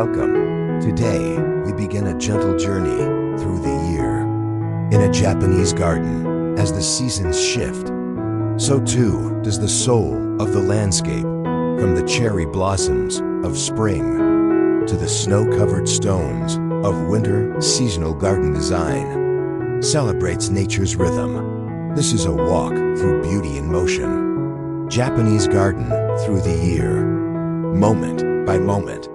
Welcome. Today, we begin a gentle journey through the year. In a Japanese garden, as the seasons shift, so too does the soul of the landscape, from the cherry blossoms of spring to the snow-covered stones of winter. Seasonal garden design celebrates nature's rhythm. This is a walk through beauty in motion. Japanese garden through the year, moment by moment.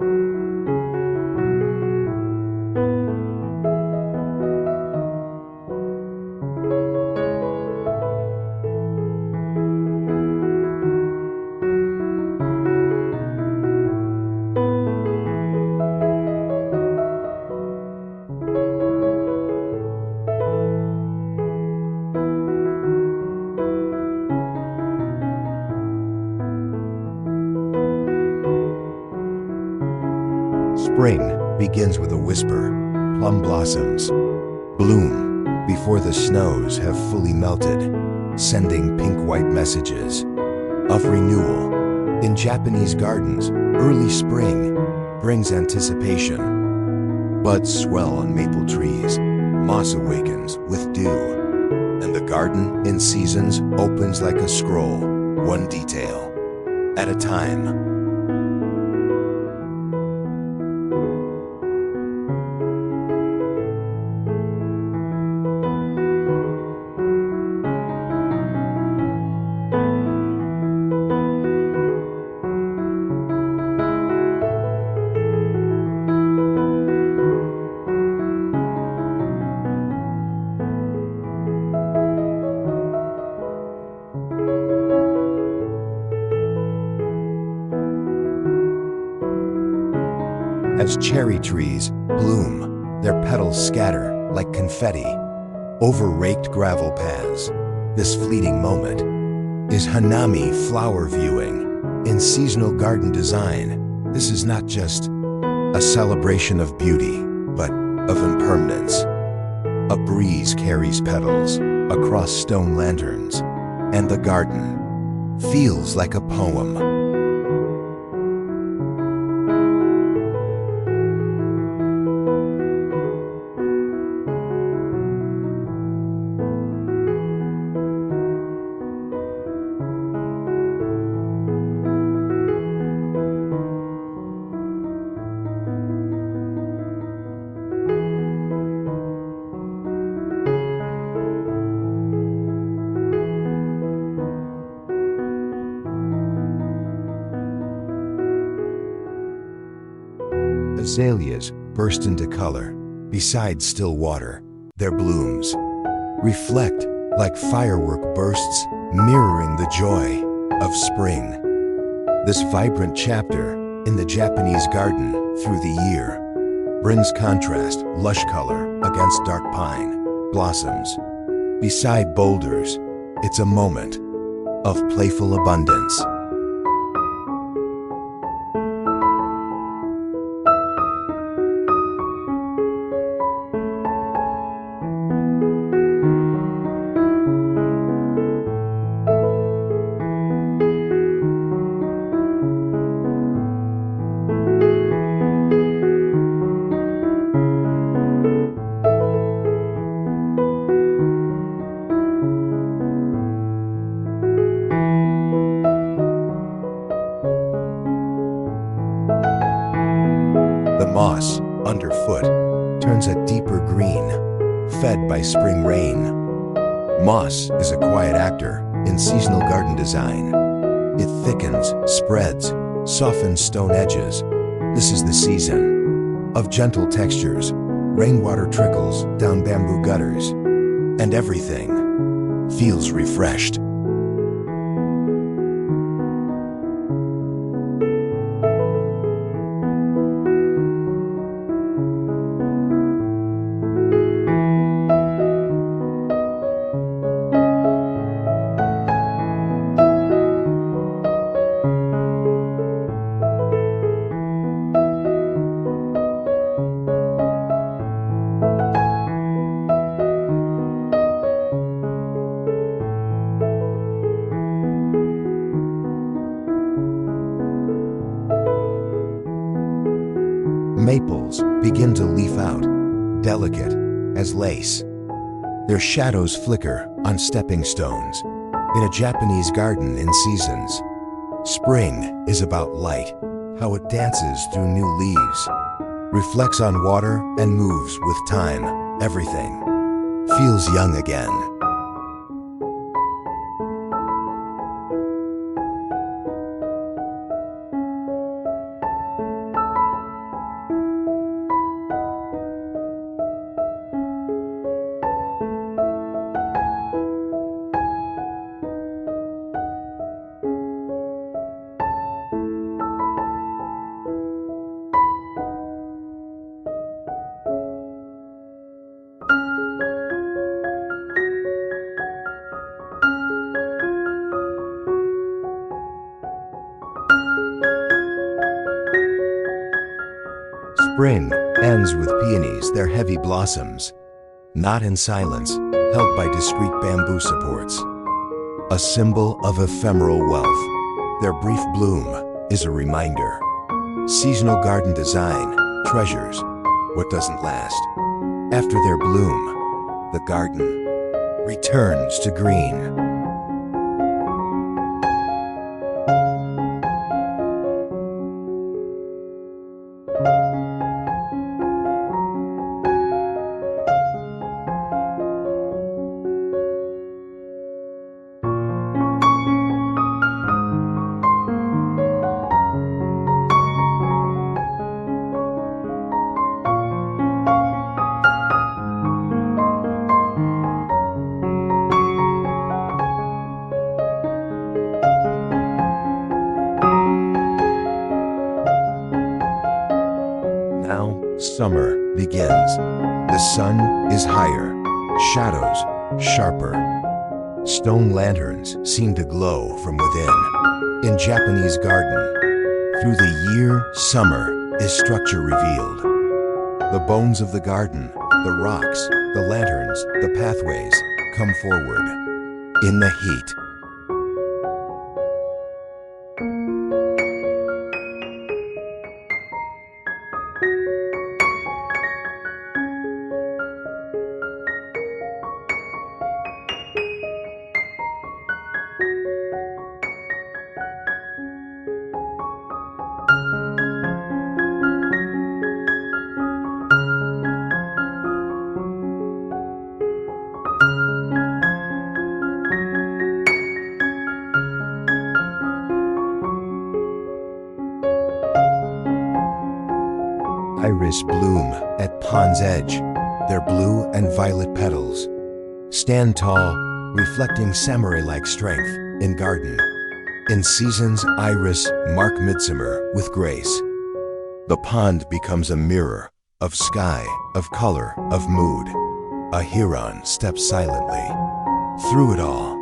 Spring begins with a whisper. Plum blossoms bloom before the snows have fully melted, sending pink-white messages of renewal. In Japanese gardens, early spring brings anticipation. Buds swell on maple trees, moss awakens with dew, and the garden in seasons opens like a scroll, one detail at a time. As cherry trees bloom, their petals scatter like confetti over raked gravel paths. This fleeting moment is Hanami flower viewing. In seasonal garden design, this is not just a celebration of beauty, but of impermanence. A breeze carries petals across stone lanterns, and the garden feels like a poem. Azaleas burst into color beside still water. Their blooms reflect like firework bursts, mirroring the joy of spring. This vibrant chapter in the Japanese garden through the year brings contrast, lush color against dark pine blossoms. Beside boulders, it's a moment of playful abundance. The moss underfoot turns a deeper green, fed by spring rain. Moss is a quiet actor in seasonal garden design. It thickens, spreads, softens stone edges. This is the season of gentle textures. Rainwater trickles down bamboo gutters, and everything feels refreshed. maples begin to leaf out, delicate as lace. Their shadows flicker on stepping stones in a Japanese garden in seasons. Spring is about light, how it dances through new leaves, reflects on water and moves with time. Everything feels young again. Spring ends with peonies, their heavy blossoms, not in silence, held by discreet bamboo supports. A symbol of ephemeral wealth, their brief bloom is a reminder. Seasonal garden design treasures what doesn't last. After their bloom, the garden returns to green. Now, summer begins. The sun is higher, shadows sharper. Stone lanterns seem to glow from within. In Japanese garden, through the year, summer is structure revealed. The bones of the garden, the rocks, the lanterns, the pathways come forward. In the heat, iris bloom at pond's edge, their blue and violet petals stand tall, reflecting samurai-like strength in garden. In seasons, iris mark midsummer with grace. The pond becomes a mirror of sky, of color, of mood. A heron steps silently through it all.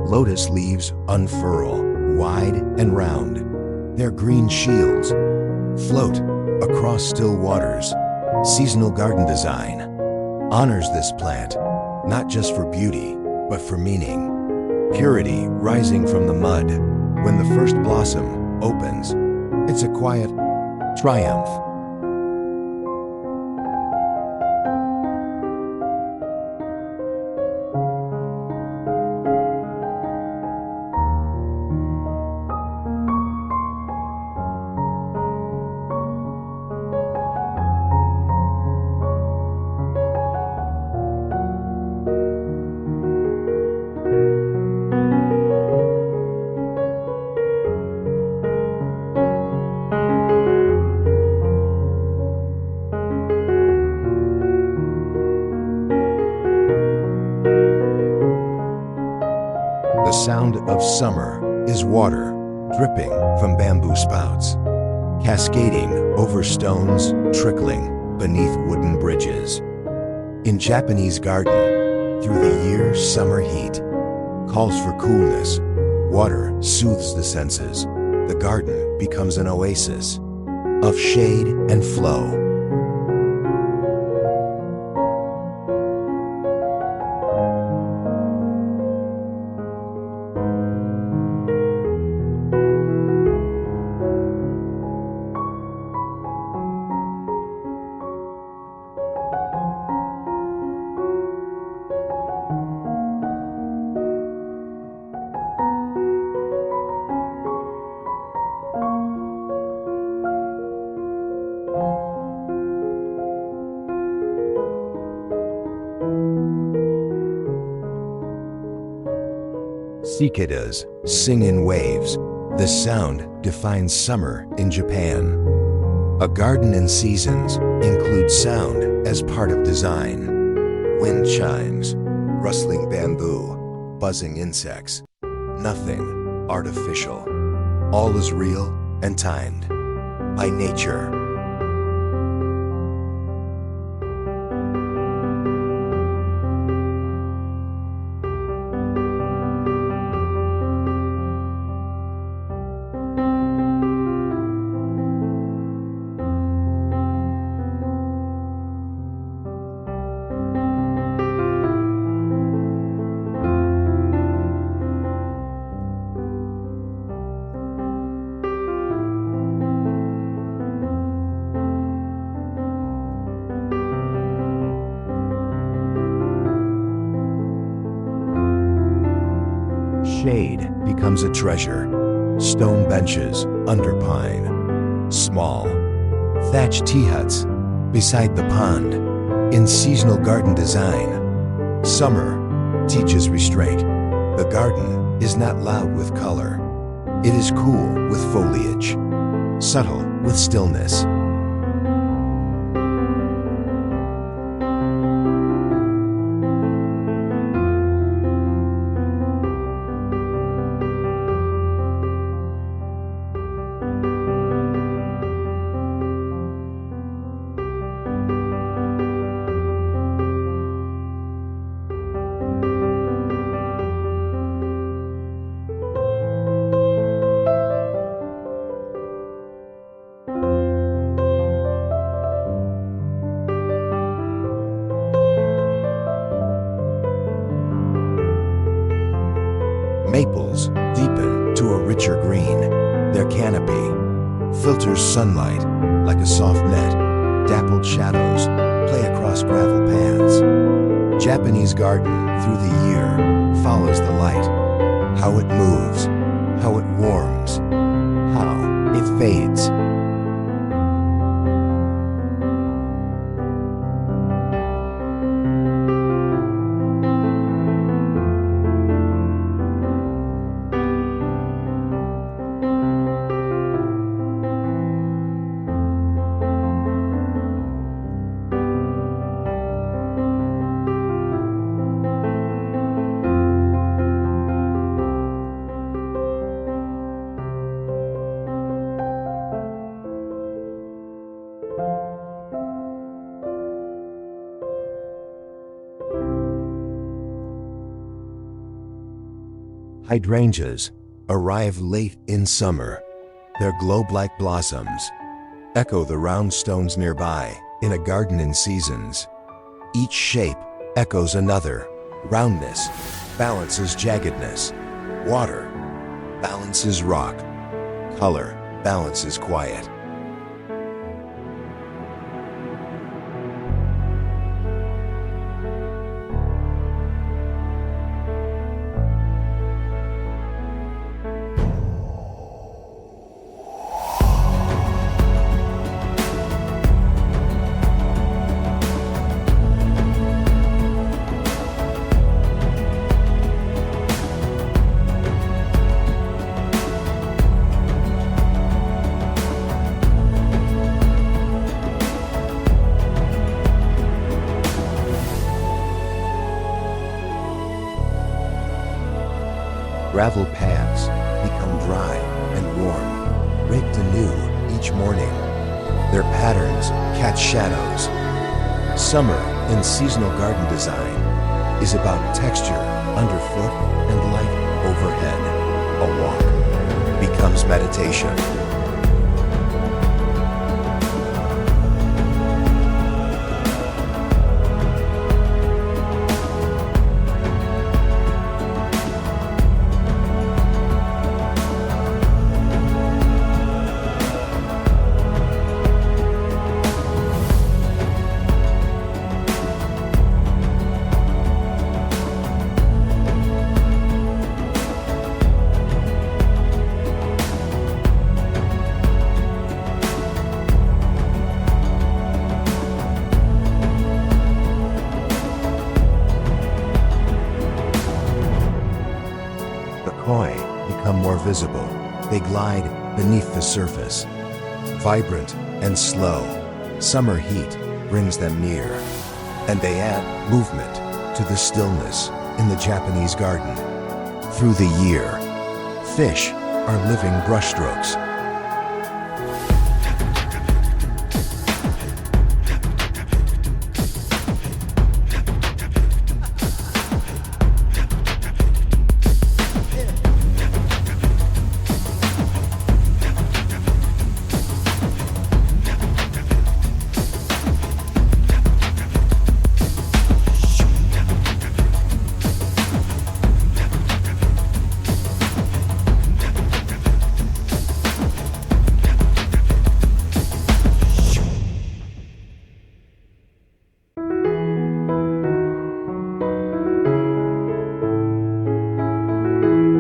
Lotus leaves unfurl, wide and round. Their green shields float across still waters. Seasonal garden design honors this plant, not just for beauty, but for meaning. Purity rising from the mud. When the first blossom opens, it's a quiet triumph. sound of summer is water dripping from bamboo spouts, cascading over stones, trickling beneath wooden bridges. In Japanese garden, through the year, summer heat calls for coolness. Water soothes the senses. The garden becomes an oasis of shade and flow. Cicadas sing in waves. The sound defines summer in Japan. A garden in seasons includes sound as part of design. Wind chimes, rustling bamboo, buzzing insects. Nothing artificial. All is real and timed by nature. Shade becomes a treasure. Stone benches under pine. Small, thatched tea huts beside the pond. In seasonal garden design, summer teaches restraint. The garden is not loud with color. It is cool with foliage, subtle with stillness. Maples deepen to a richer green. Their canopy filters sunlight like a soft net. Dappled shadows play across gravel paths. Japanese garden through the year follows the light. How it moves, how it warms, how it fades. Hydrangeas arrive late in summer. Their globe-like blossoms echo the round stones nearby in a garden in seasons. Each shape echoes another. Roundness balances jaggedness. Water balances rock. Color balances quiet. Gravel paths become dry and warm, raked anew each morning. Their patterns catch shadows. Summer in seasonal garden design is about texture underfoot and light overhead. A walk becomes meditation. Koi become more visible. They glide beneath the surface. Vibrant and slow, summer heat brings them near, and they add movement to the stillness in the Japanese garden. Through the year, fish are living brushstrokes.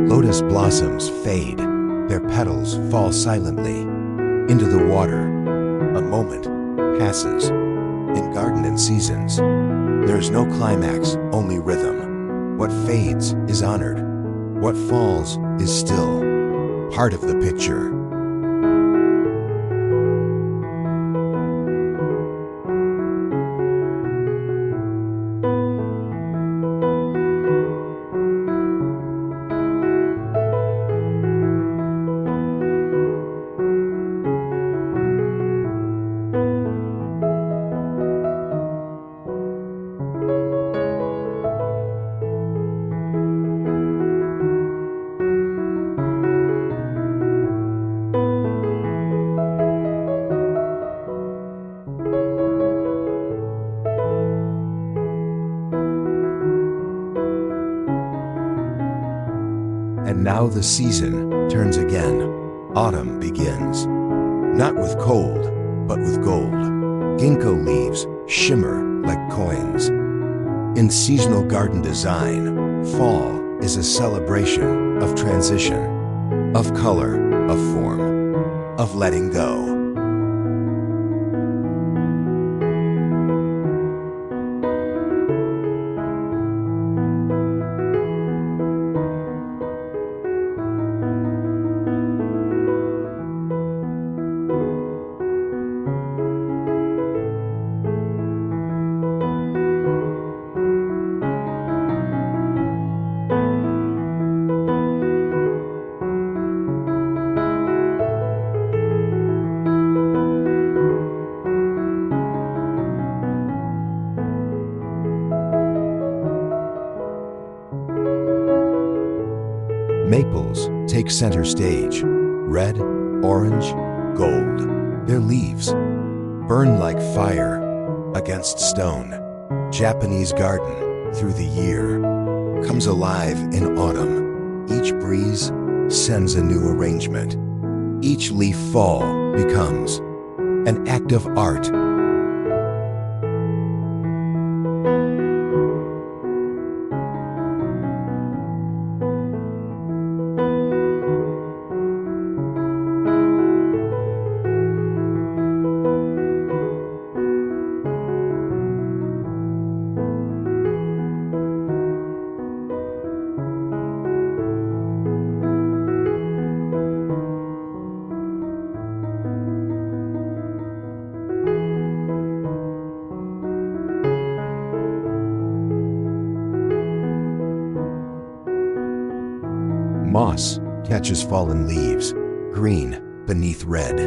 Lotus blossoms fade, their petals fall silently into the water. A moment passes. In garden and seasons, there is no climax, only rhythm. What fades is honored. What falls is still part of the picture. And now the season turns again. Autumn begins. Not with cold, but with gold. Ginkgo leaves shimmer like coins. In seasonal garden design, fall is a celebration of transition, of color, of form, of letting go. Maples take center stage. Red, orange, gold. Their leaves burn like fire against stone. Japanese garden through the year comes alive in autumn. Each breeze sends a new arrangement. Each leaf fall becomes an act of art. Moss catches fallen leaves, green beneath red,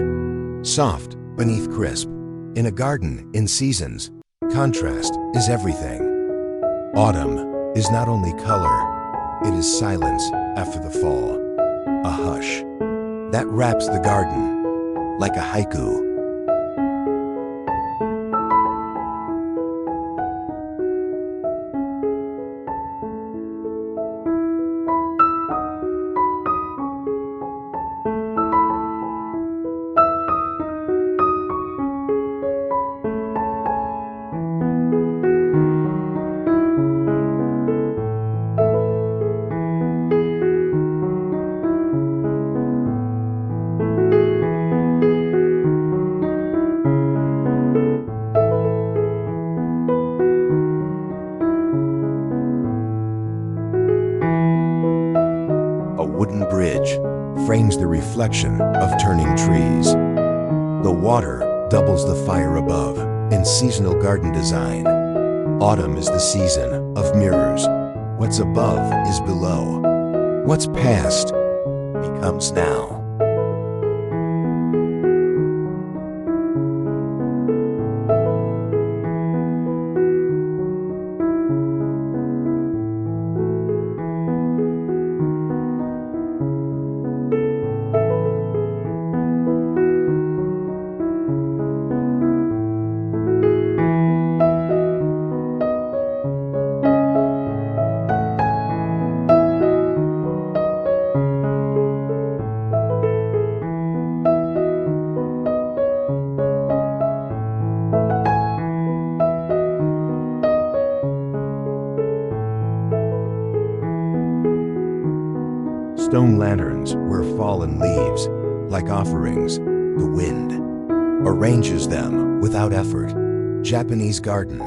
soft beneath crisp. In a garden in seasons, contrast is everything. Autumn is not only color, it is silence after the fall, a hush that wraps the garden like a haiku. A wooden bridge frames the reflection of turning trees. The water doubles the fire above in seasonal garden design. Autumn is the season of mirrors. What's above is below. What's past becomes now. Stone lanterns where fallen leaves, like offerings, the wind arranges them without effort. Japanese garden,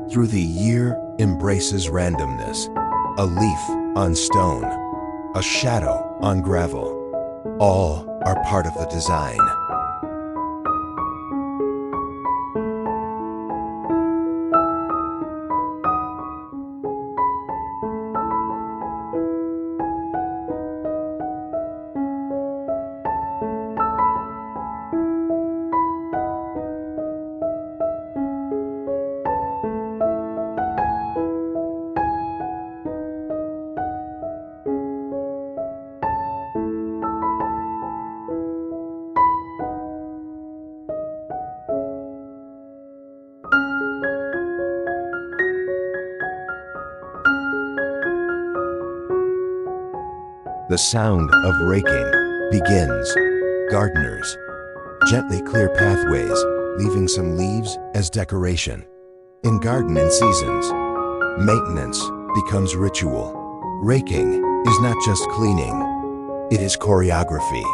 through the year, embraces randomness. A leaf on stone, a shadow on gravel. All are part of the design. The sound of raking begins. Gardeners gently clear pathways, leaving some leaves as decoration. In garden in seasons, maintenance becomes ritual. Raking is not just cleaning, it is choreography.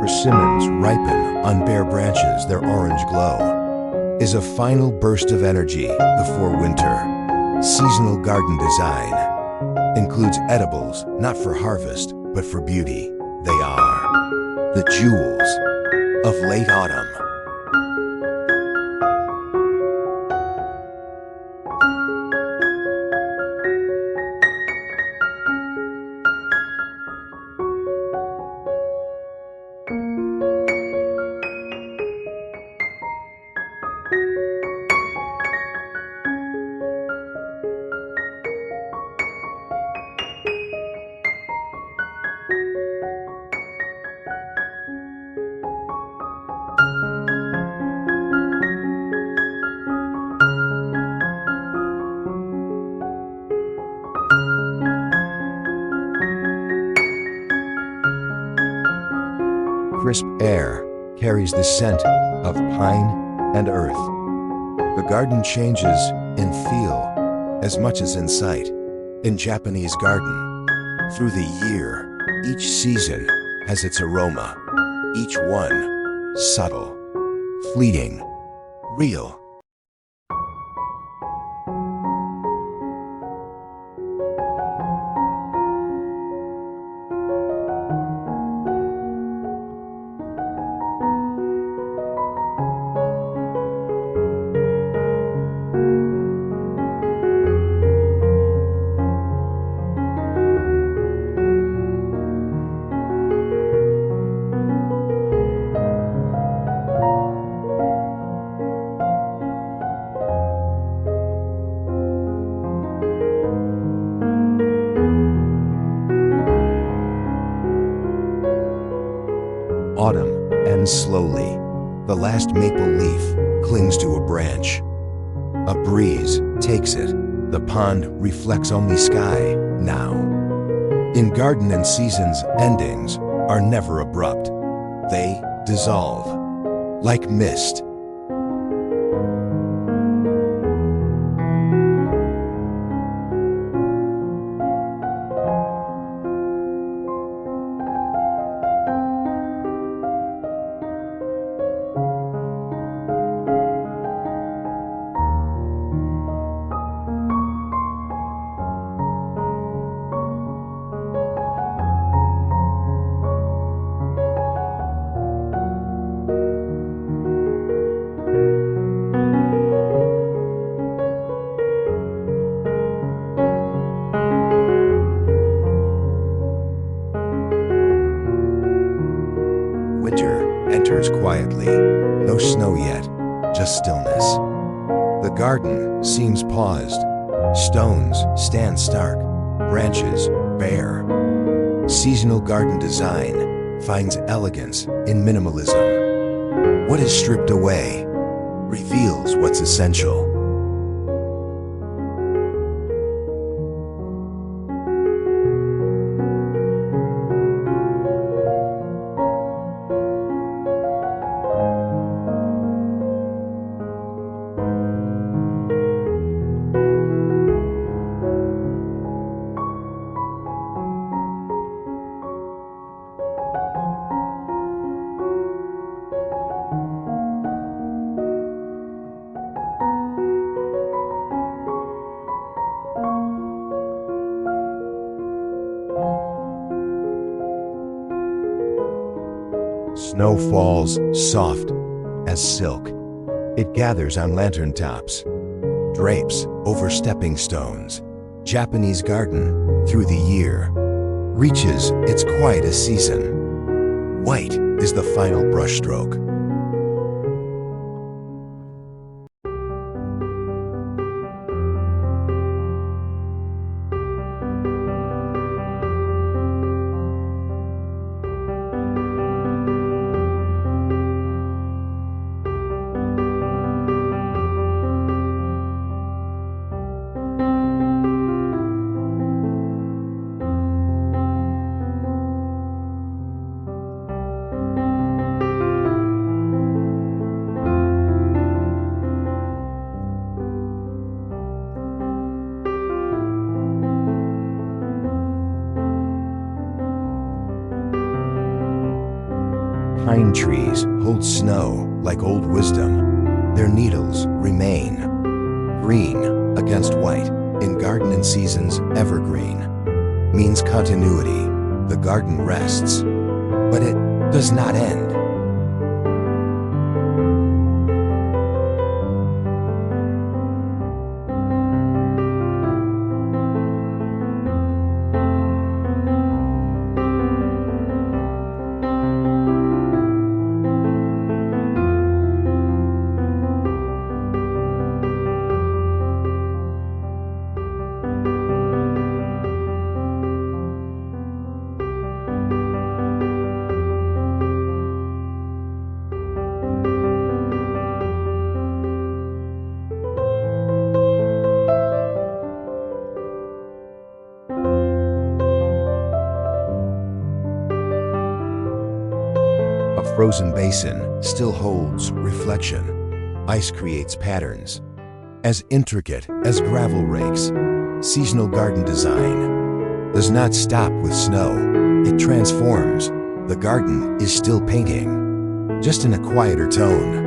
Persimmons ripen on bare branches, their orange glow is a final burst of energy before winter. Seasonal garden design includes edibles, not for harvest, but for beauty. They are the jewels of late autumn. crisp air carries the scent of pine and earth. The garden changes in feel as much as in sight. In Japanese garden, through the year, each season has its aroma, each one subtle, fleeting, real. Autumn ends slowly. The last maple leaf clings to a branch. A breeze takes it. The pond reflects only sky now. In garden and seasons, endings are never abrupt. They dissolve like mist. Winter enters quietly. No snow yet, just stillness. The garden seems paused. Stones stand stark, branches bare. Seasonal garden design finds elegance in minimalism. What is stripped away reveals what's essential. Snow falls soft as silk. It gathers on lantern tops, drapes over stepping stones. Japanese garden, through the year, reaches its quietest season. White is the final brushstroke. Pine trees hold snow like old wisdom. Their needles remain green against white. In garden and seasons, evergreen means continuity. The garden rests, but it does not end. frozen basin still holds reflection. Ice creates patterns as intricate as gravel rakes. Seasonal garden design does not stop with snow. It transforms. The garden is still painting, just in a quieter tone.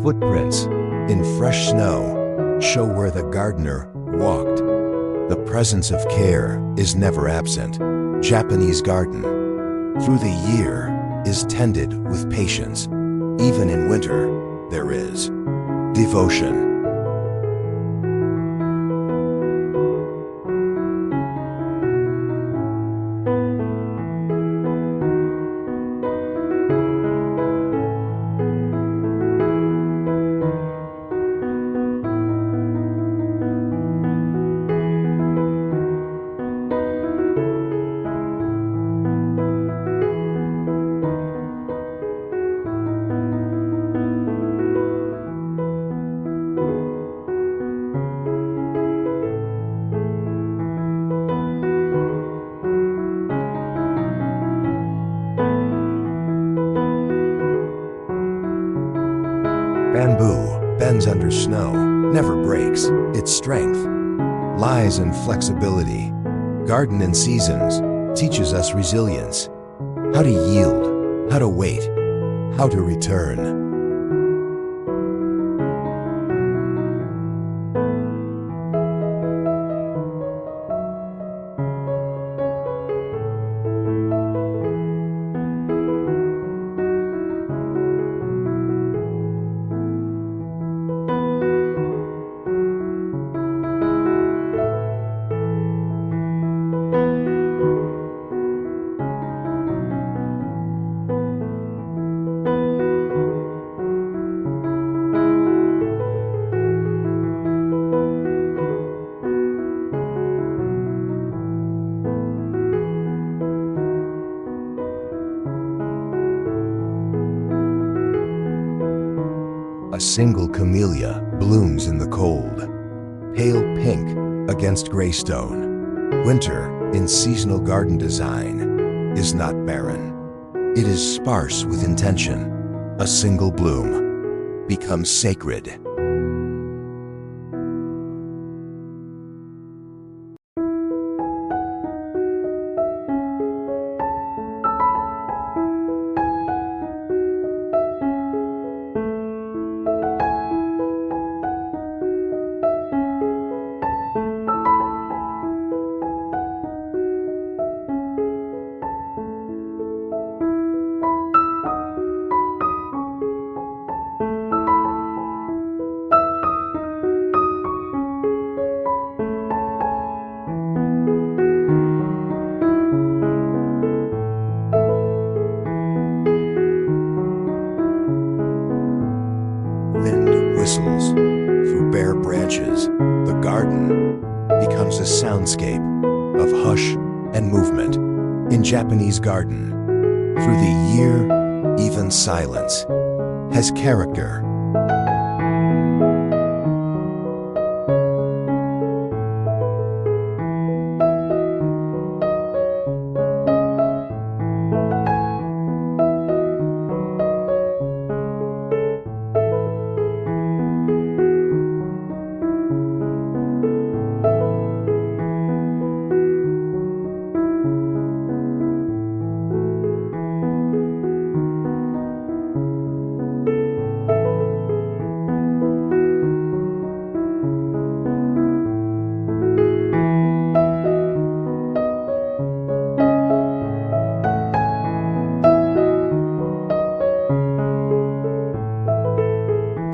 Footprints in fresh snow show where the gardener walked. The presence of care is never absent. Japanese garden, through the year, is tended with patience. Even in winter, there is devotion. Bamboo bends under snow, never breaks. Its strength lies in flexibility. Garden in Seasons teaches us resilience. How to yield, how to wait, how to return. A single camellia blooms in the cold, pale pink against graystone. Winter in seasonal garden design is not barren. It is sparse with intention. A single bloom becomes sacred. Whistles through bare branches. The garden becomes a soundscape of hush and movement. In Japanese garden, through the year, even silence has character.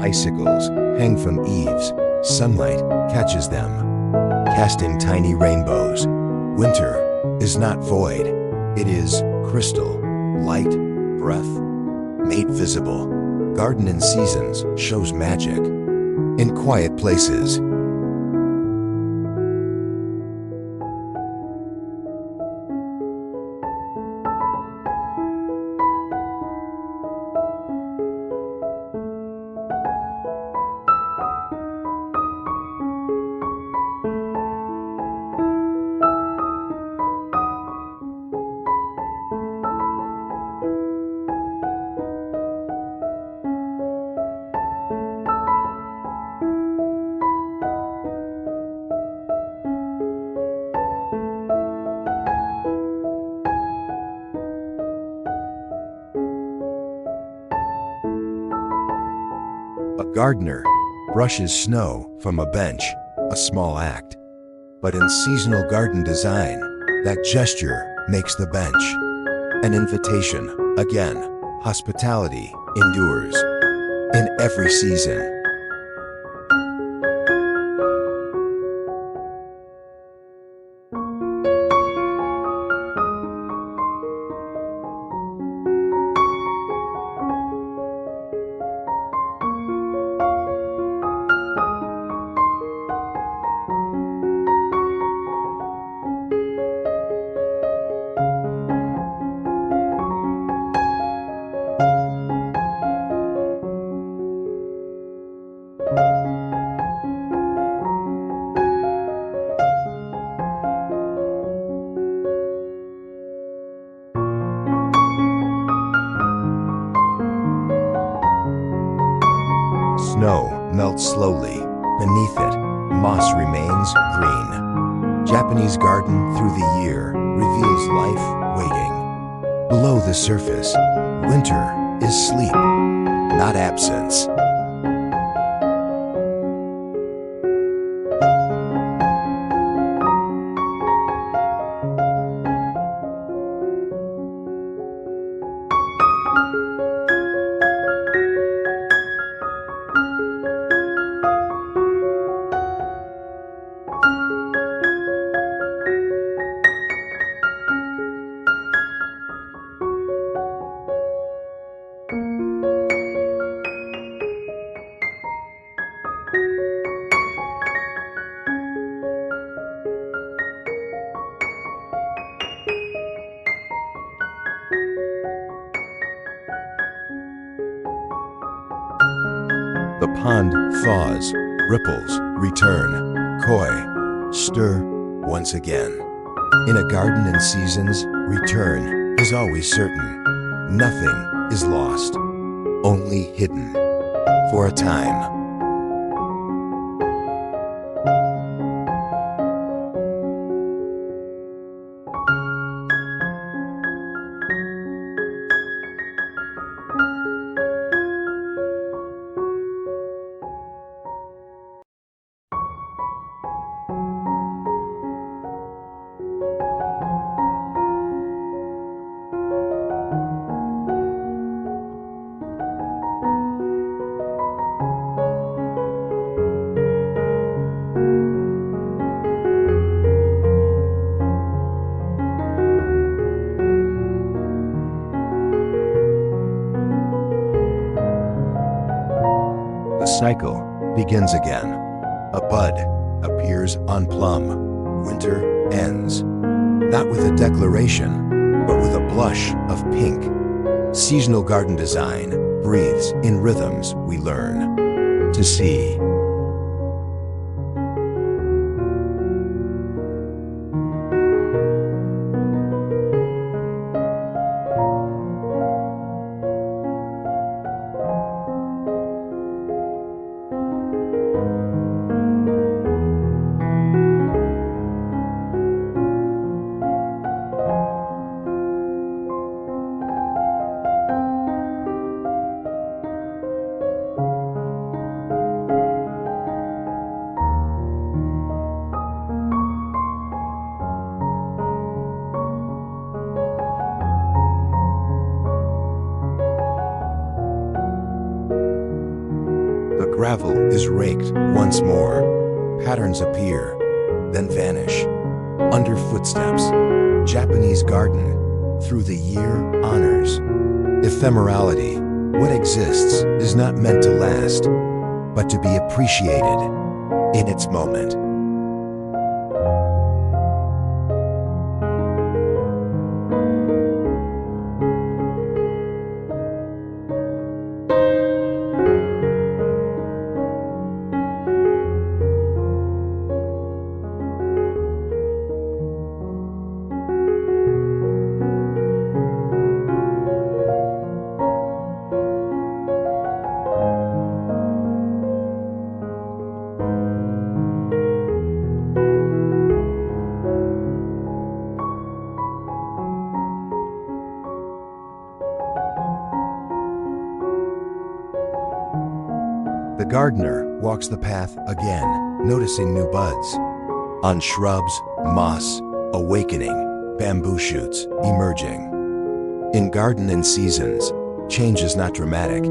icicles hang from eaves. Sunlight catches them, casting tiny rainbows. Winter is not void. It is crystal, light, breath, made visible. Garden in Seasons shows magic in quiet places. A gardener brushes snow from a bench, a small act. But in seasonal garden design, that gesture makes the bench an invitation. Again, hospitality endures in every season. Snow melts slowly. Beneath it, moss remains green. Japanese garden through the year reveals life waiting. Below the surface, winter is sleep, not absence. The pond thaws, ripples return, koi, stir once again. In a garden in seasons, return is always certain. Nothing is lost, only hidden for a time. The cycle begins again. A bud appears on Plum. Winter ends, not with a declaration, but with a blush of pink. Seasonal garden design breathes in rhythms we learn to see. Gravel is raked once more. Patterns appear, then vanish. Under footsteps, Japanese garden through the year honors ephemerality. What exists is not meant to last, but to be appreciated in its moment. The gardener walks the path again, noticing new buds. On shrubs, moss, awakening, bamboo shoots emerging. In Garden and Seasons, change is not dramatic.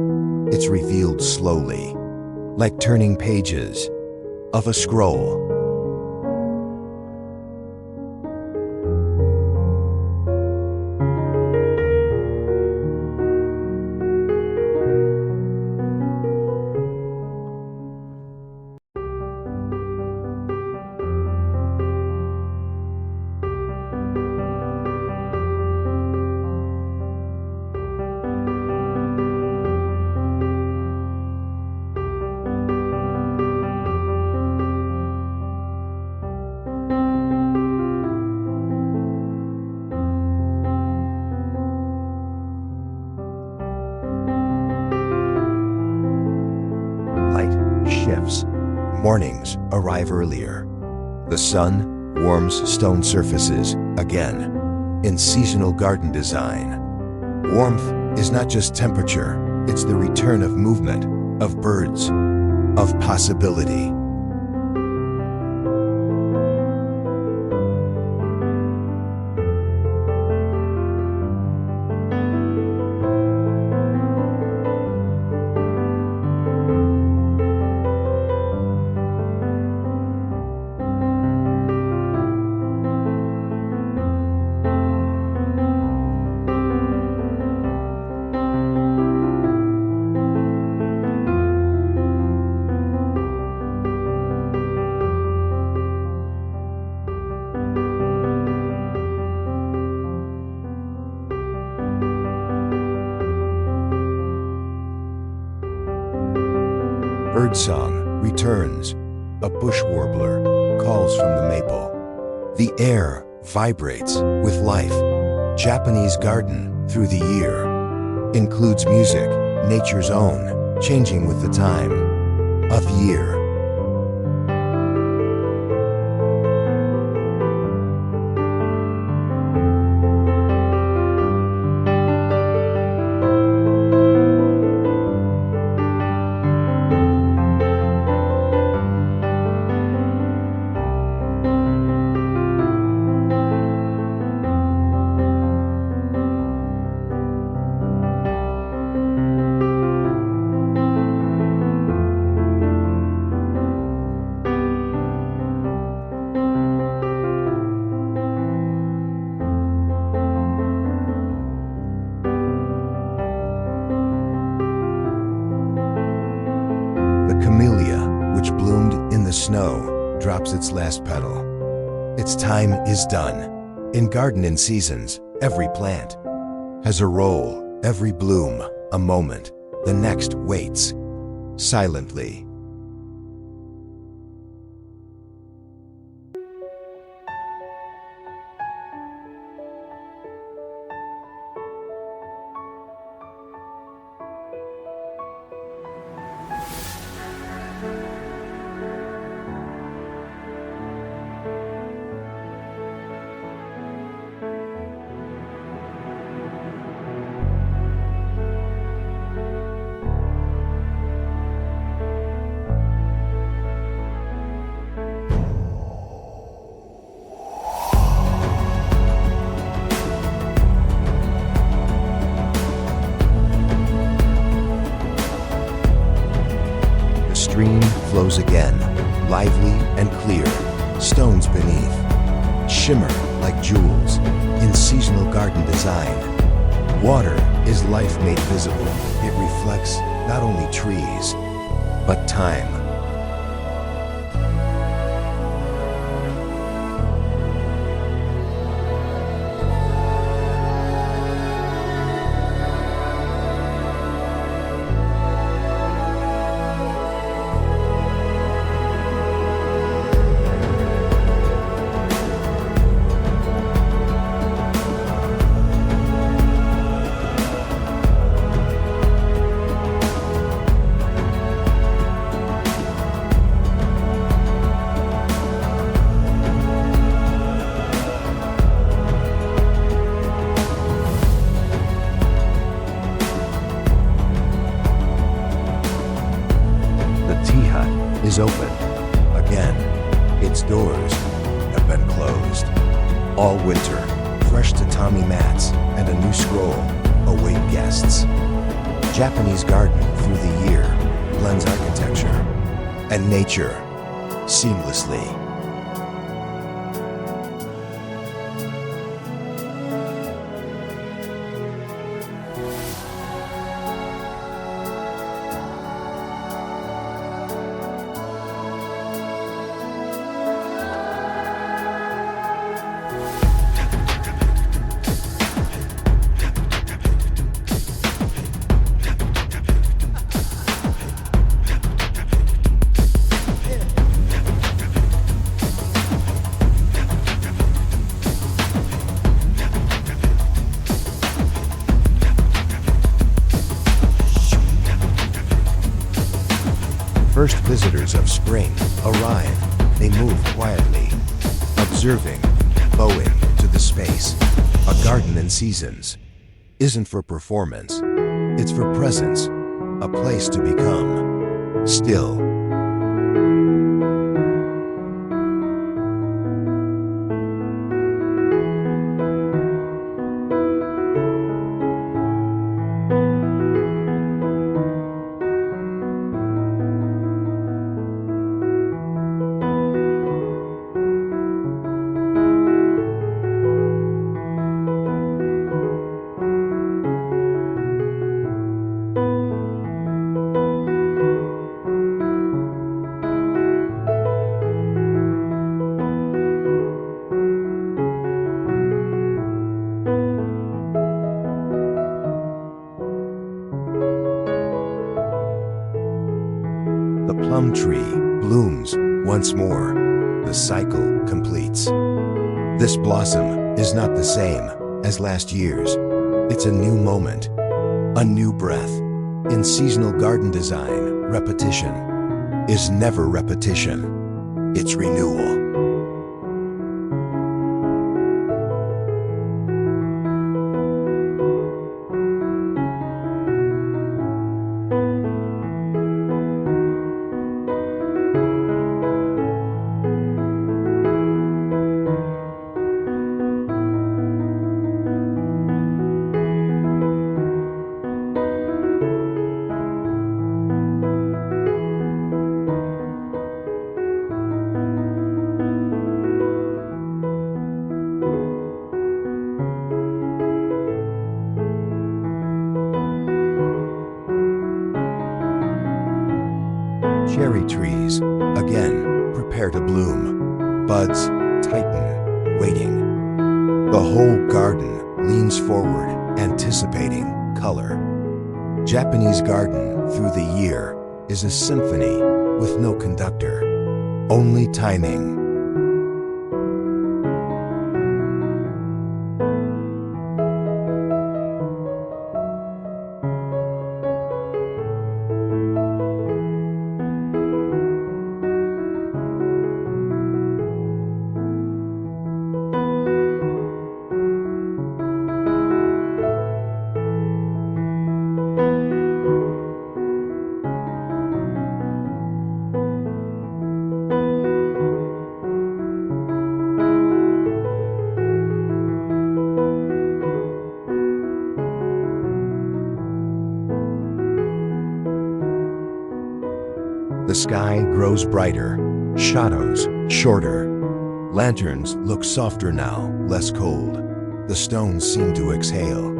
It's revealed slowly, like turning pages of a scroll. Shifts. Mornings arrive earlier. The sun warms stone surfaces again. In seasonal garden design, warmth is not just temperature, it's the return of movement, of birds, of possibility. Birdsong returns. A bush warbler calls from the maple. The air vibrates with life. Japanese garden through the year includes music, nature's own, changing with the time of year. The camellia, which bloomed in the snow, drops its last petal. Its time is done. In Garden and Seasons, every plant has a role, every bloom a moment. The next waits silently. rose again, lively and clear, stones beneath shimmer like jewels in seasonal garden design. Water is life made visible. It reflects not only trees, but time. Is open again. Its doors have been closed. All winter, fresh tatami mats and a new scroll await guests. Japanese garden through the year blends architecture and nature seamlessly. First visitors of spring arrive. They move quietly, observing, bowing to the space. A garden in seasons isn't for performance. It's for presence, a place to become still. The plum tree blooms once more. The cycle completes. This blossom is not the same as last year's. It's a new moment, a new breath. In seasonal garden design, repetition is never repetition. It's renewal. Cherry trees, again, prepare to bloom. Buds tighten, waiting. The whole garden leans forward, anticipating color. Japanese garden through the year is a symphony with no conductor, only timing. grows brighter, shadows shorter. Lanterns look softer now, less cold. The stones seem to exhale.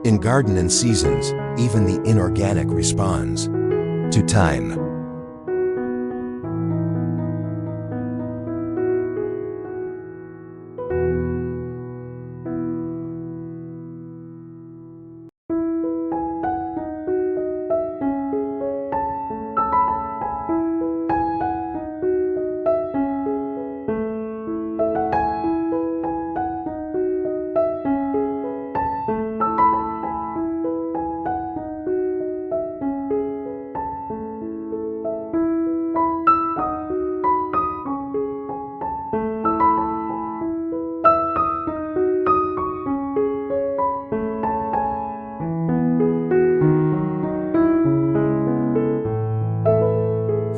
In garden and seasons, even the inorganic responds to time.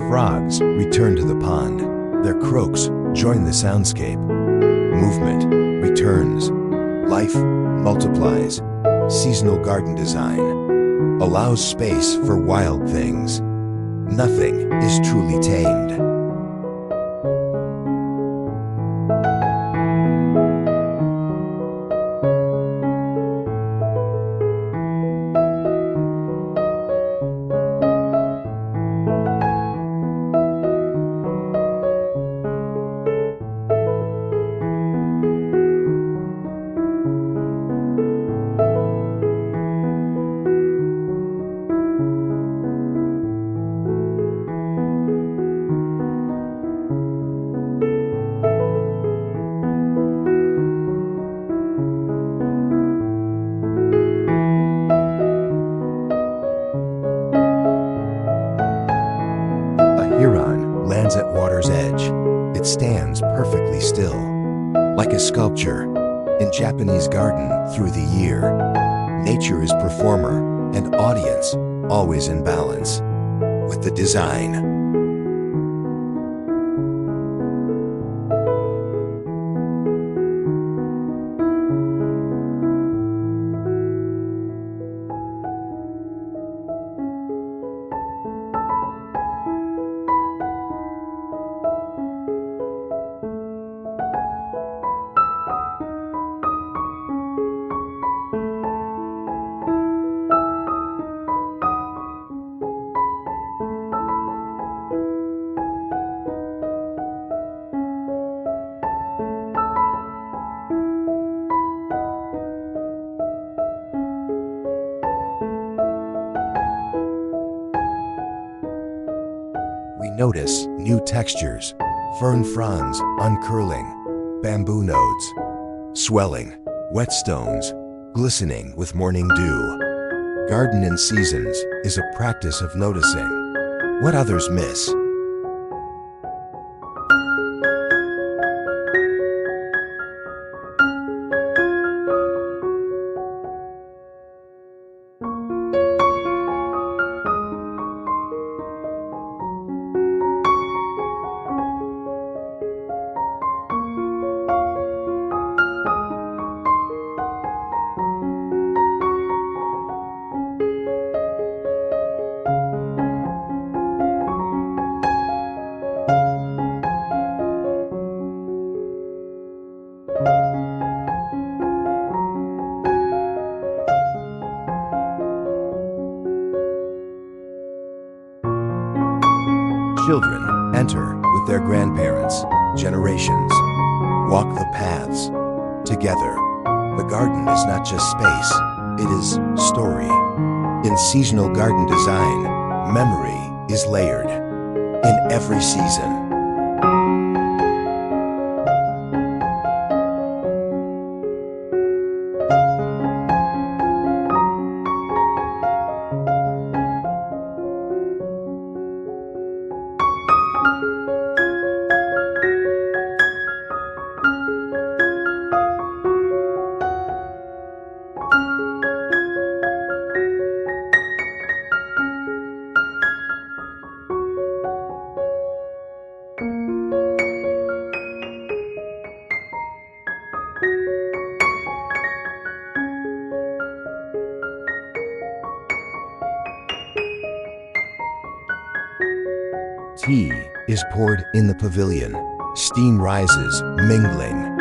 Frogs return to the pond. Their croaks join the soundscape. Movement returns. Life multiplies. Seasonal garden design allows space for wild things. Nothing is truly tamed. Huron lands at water's edge. It stands perfectly still, like a sculpture in Japanese garden through the year. Nature is performer and audience, always in balance with the design. We notice new textures, fern fronds uncurling, bamboo nodes swelling, whetstones glistening with morning dew. Garden in seasons is a practice of noticing what others miss. Children enter with their grandparents. Generations walk the paths together. The garden is not just space, it is story. In seasonal garden design, memory is layered in every season. Tea is poured in the pavilion. Steam rises, mingling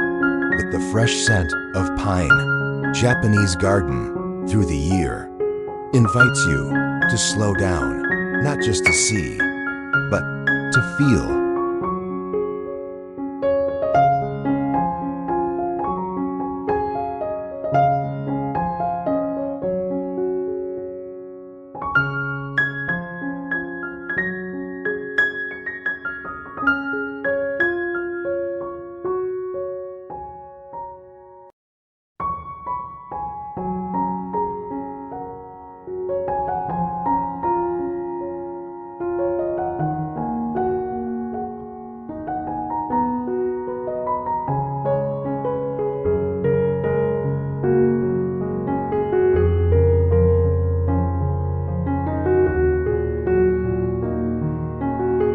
with the fresh scent of pine. Japanese garden through the year invites you to slow down, not just to see, but to feel.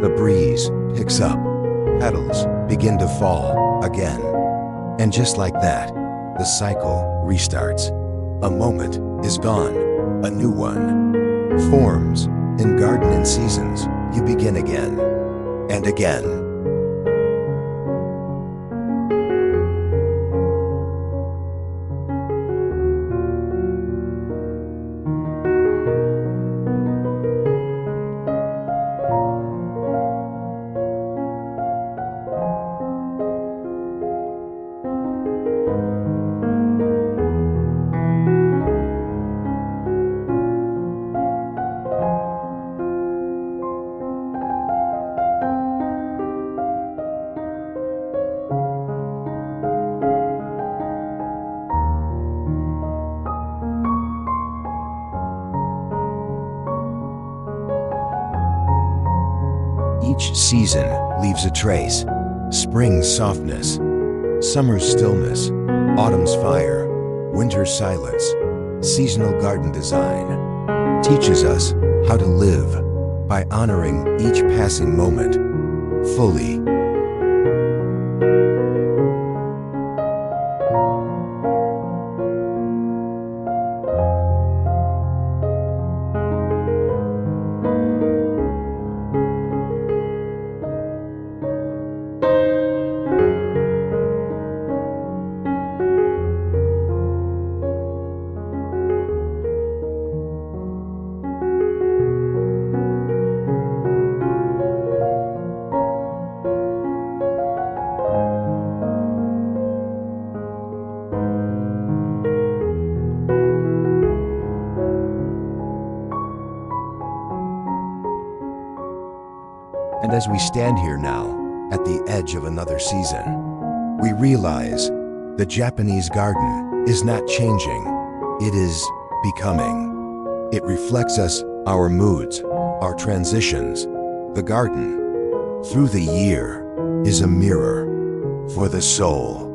The breeze picks up, petals begin to fall again. And just like that, the cycle restarts. A moment is gone, a new one forms. In garden and seasons, you begin again and again. Each season leaves a trace. Spring's softness, summer's stillness, autumn's fire, winter's silence. Seasonal garden design teaches us how to live by honoring each passing moment fully. And as we stand here now, at the edge of another season, we realize the Japanese garden is not changing, it is becoming. It reflects us, our moods, our transitions. The garden, through the year, is a mirror for the soul.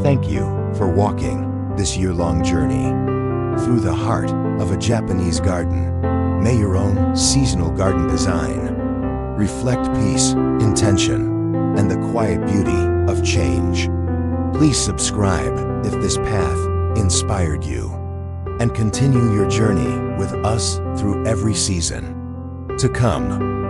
Thank you for walking this year-long journey through the heart of a Japanese garden. May your own seasonal garden design reflect peace, intention, and the quiet beauty of change. Please subscribe if this path inspired you, and continue your journey with us through every season to come.